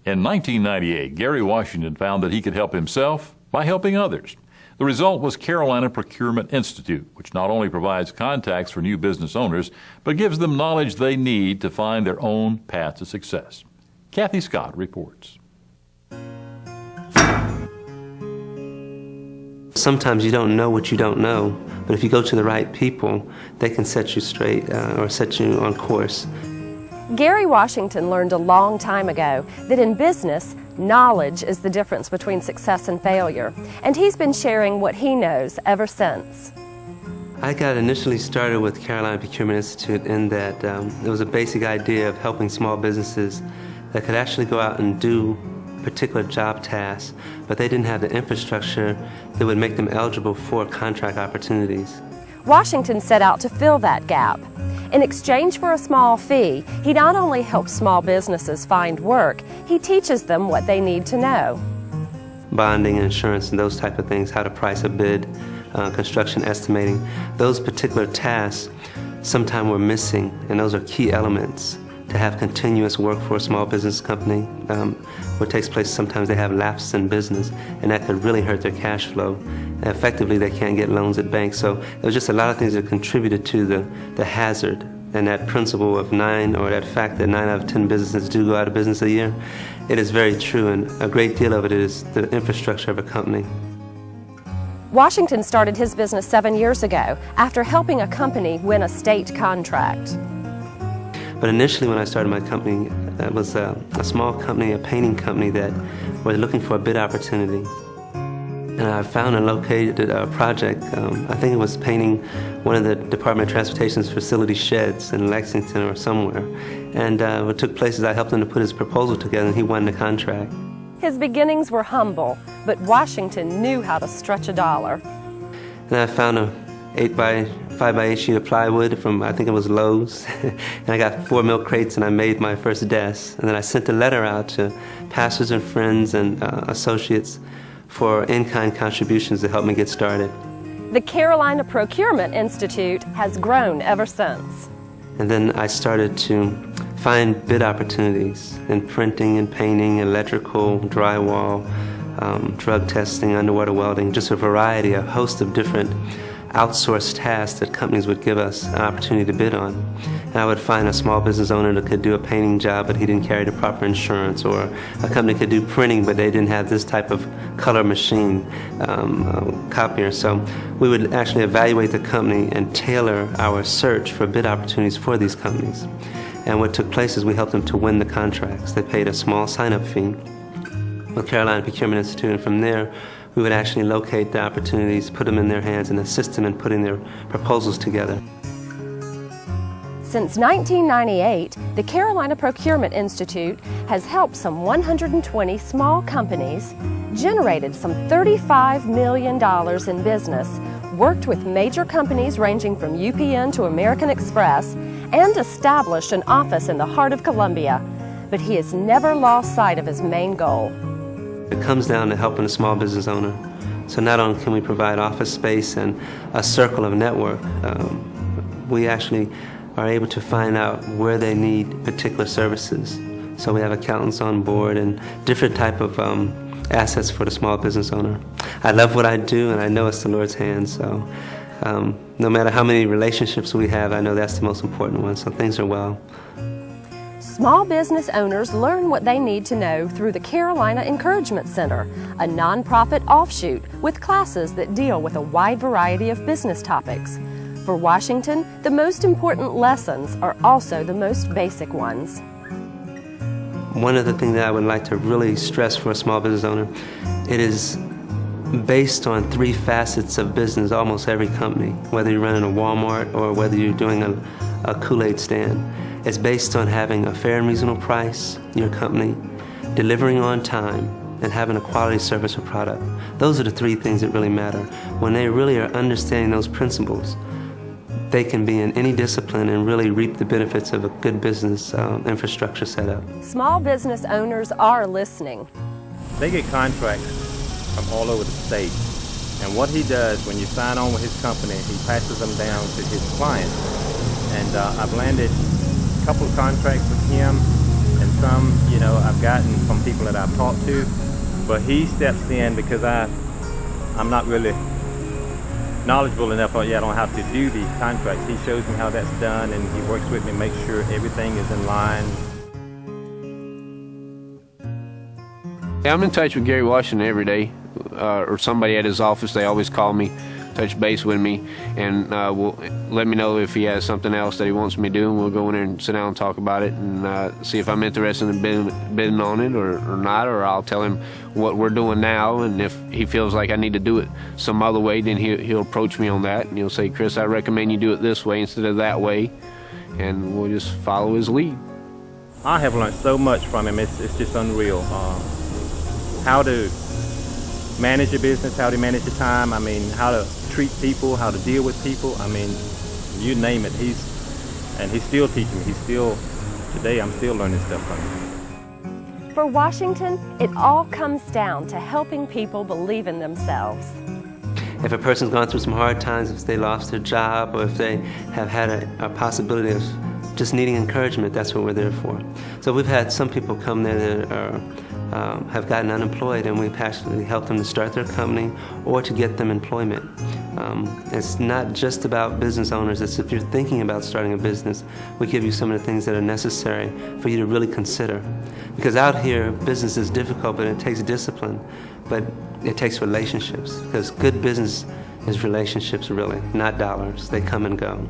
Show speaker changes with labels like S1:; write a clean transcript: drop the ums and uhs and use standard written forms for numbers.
S1: In 1998, Gary Washington found that he could help himself by helping others. The result was Carolina Procurement Institute, which not only provides contacts for new business owners, but gives them knowledge they need to find their own path to success. Kathy Scott reports.
S2: Sometimes you don't know what you don't know, but if you go to the right people, they can set you straight or set you on course.
S3: Gary Washington learned a long time ago that in business, knowledge is the difference between success and failure, and he's been sharing what he knows ever since.
S2: I got initially started with Carolina Procurement Institute in that it was a basic idea of helping small businesses that could actually go out and do particular job tasks, but they didn't have the infrastructure that would make them eligible for contract opportunities.
S3: Washington set out to fill that gap. In exchange for a small fee, he not only helps small businesses find work, he teaches them what they need to know.
S2: Bonding, insurance, and those type of things, how to price a bid, construction estimating. Those particular tasks sometimes were missing, and those are key elements to have continuous work for a small business company. What takes place sometimes they have lapses in business, and that could really hurt their cash flow. And effectively, they can't get loans at banks. So there was just a lot of things that contributed to the hazard and that principle of that fact that 9 out of 10 businesses do go out of business a year. It is very true, and a great deal of it is the infrastructure of a company.
S3: Washington started his business 7 years ago after helping a company win a state contract.
S2: But initially when I started my company, it was a small company, a painting company that was looking for a bid opportunity. And I found and located a project, I think it was painting one of the Department of Transportation's facility sheds in Lexington or somewhere. And what took place is I helped him to put his proposal together, and he won the contract.
S3: His beginnings were humble, but Washington knew how to stretch a dollar.
S2: And I found a 5x8 sheet of plywood from, I think it was Lowe's, and I got 4 milk crates, and I made my first desk. And then I sent a letter out to pastors and friends and associates for in-kind contributions to help me get started.
S3: The Carolina Procurement Institute has grown ever since.
S2: And then I started to find bid opportunities in printing and painting, electrical, drywall, drug testing, underwater welding, just a variety, a host of different outsourced tasks that companies would give us an opportunity to bid on. And I would find a small business owner that could do a painting job, but he didn't carry the proper insurance, or a company could do printing, but they didn't have this type of color machine copier. So we would actually evaluate the company and tailor our search for bid opportunities for these companies. And what took place is we helped them to win the contracts. They paid a small sign-up fee with Carolina Procurement Institute, and from there we would actually locate the opportunities, put them in their hands, and assist them in putting their proposals together.
S3: Since 1998, the Carolina Procurement Institute has helped some 120 small companies, generated some $35 million in business, worked with major companies ranging from UPN to American Express, and established an office in the heart of Columbia. But he has never lost sight of his main goal.
S2: It comes down to helping a small business owner. So not only can we provide office space and a circle of network, we actually are able to find out where they need particular services. So we have accountants on board and different type of assets for the small business owner. I love what I do, and I know it's the Lord's hand. So no matter how many relationships we have, I know that's the most important one. So things are well.
S3: Small business owners learn what they need to know through the Carolina Encouragement Center, a nonprofit offshoot with classes that deal with a wide variety of business topics. For Washington, the most important lessons are also the most basic ones.
S2: One of the things that I would like to really stress for a small business owner, it is based on 3 facets of business, almost every company, whether you're running a Walmart or whether you're doing a Kool-Aid stand. It's based on having a fair and reasonable price in your company, delivering on time, and having a quality service or product. Those are the 3 things that really matter. When they really are understanding those principles, they can be in any discipline and really reap the benefits of a good business infrastructure setup.
S3: Small business owners are listening.
S4: They get contracts from all over the state. And what he does when you sign on with his company, he passes them down to his clients. And I've landed a couple of contracts with him and some, you know, I've gotten from people that I've talked to. But he steps in because I'm not really knowledgeable enough yet on how to do these contracts. He shows me how that's done, and he works with me, makes sure everything is in line.
S5: Yeah, I'm in touch with Gary Washington every day, or somebody at his office. They always call me, touch base with me, and will let me know if he has something else that he wants me to do, and we'll go in there and sit down and talk about it and see if I'm interested in bidding on it or not, or I'll tell him what we're doing now, and if he feels like I need to do it some other way, then he'll approach me on that, and he'll say, Chris, I recommend you do it this way instead of that way, and we'll just follow his lead.
S4: I have learned so much from him. It's just unreal. How to manage your business, how to manage your time, I mean, how to treat people, how to deal with people. I mean, you name it. He's still teaching me. Today I'm still learning stuff from him.
S3: For Washington, it all comes down to helping people believe in themselves.
S2: If a person's gone through some hard times, if they lost their job, or if they have had a possibility of just needing encouragement, that's what we're there for. So we've had some people come there that have gotten unemployed, and we've actually helped them to start their company or to get them employment. It's not just about business owners. It's if you're thinking about starting a business, we give you some of the things that are necessary for you to really consider. Because out here, business is difficult, but it takes discipline, but it takes relationships, because good business is relationships, really, not dollars. They come and go.